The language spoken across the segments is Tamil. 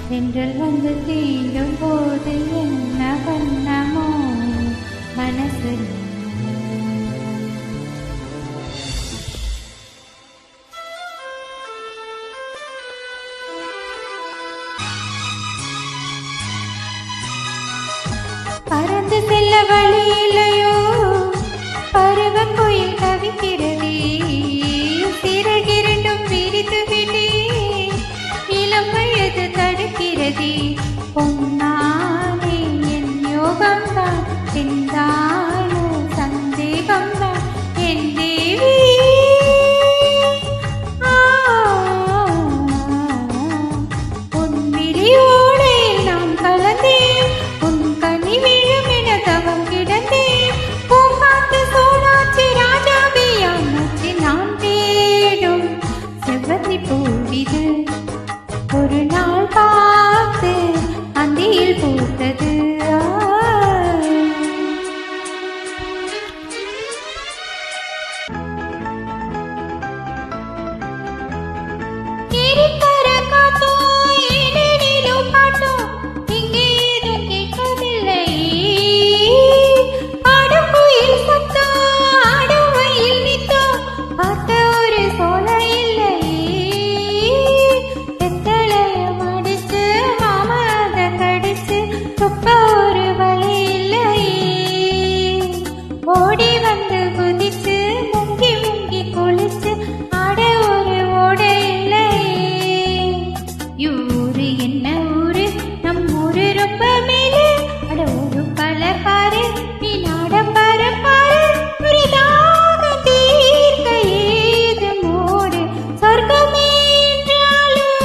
தென்றல் வந்து தீண்டும் போது என்ன வண்ணமோ மனசு பறந்து செல்ல வழி இல்லையோ பருவ கோயில் தவிக்கிறதே சிறகிரண்டும் விரித்து விட்டே இளம் வயது தடுக்கிறதே பொன்னானே என் யோகம்தான் செந்தானோ சந்தேகம்தான் என் தேவி உன் விழியோடு நாம் கலந்தேன் உன் கனி விழும் என தவம் கிடந்தேன் பூங்காத்து சோனாச்சி ராஜாவியாச்சு நான் தேடும் செவ்வந்தி பூவிது ஒரு நாள் பார்த்து அந்தியில் பூத்தது ஓடி வந்து குதிச்சு முங்கி முங்கி குளிச்சு ஆட ஒரு ஓட இல்லை ஊரு என்ன ஊரு நம் ஊரு ரொம்ப மேலு அட ஒரு பலகாரு நீ நாட பாரு பாரு ஒரு தாகம் தீர்க்க ஏது மோடு சொர்க்கமே என்றாலும்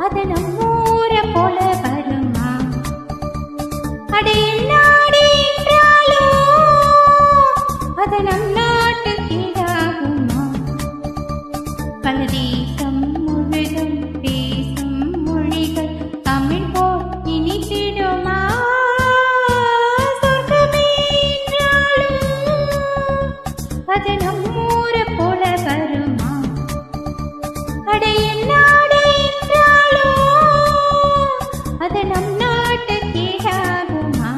அது நம்ம ஊரை போல வருமா அட என்னாடு அது நம் நாட்டு கீழாகுமா பல தேசம் முழுதும் பேசும் மொழிகள் தமிழ் போல் இனித்திடுமா சொர்க்கமே என்றாலும் அது நம் ஊரை போல வருமா அட என்னாடு என்றாலும் அது நம் நாட்டு கீழாகுமா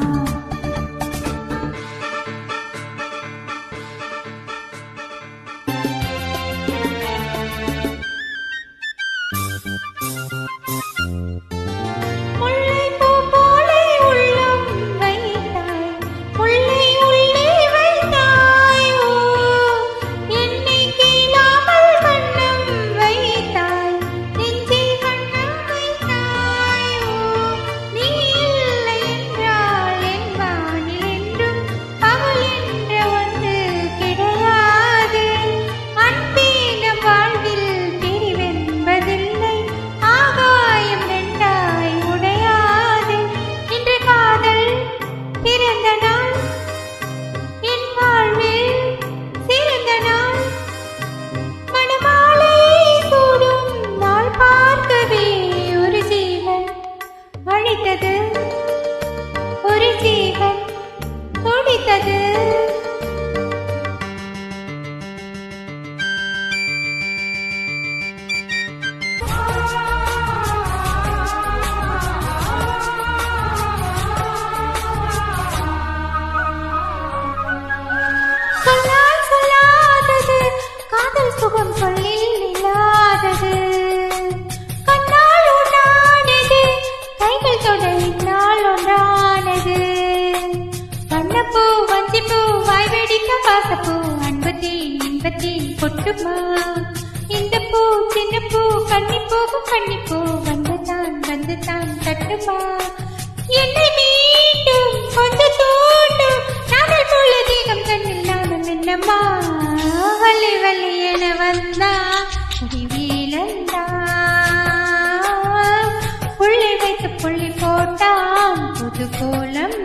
ஒரு ஜீவன் துடித்தது சொல்லாதது காதல் சுகம் சொல்லில் இல்லாதது வண்ணப்பூ வஞ்சிப்பூ வாய் வெடிக்க பாசப்பூ அன்பத்தேன் இன்பத்தேன் கொட்டுமா இந்த பூ சின்ன பூ கண்ணி போகும் கண்ணிப்பூ வந்து தான் தட்டுமா என்னை மீண்டும் கொஞ்சம் தோண்டும் நாங்கள் போல தேகம் கண்ணில் நானும் என்னம்மா வள்ளி வள்ளி என வந்தா வீலந்தா புள்ளி வைத்து புள்ளி போட்டான் புது கோலம்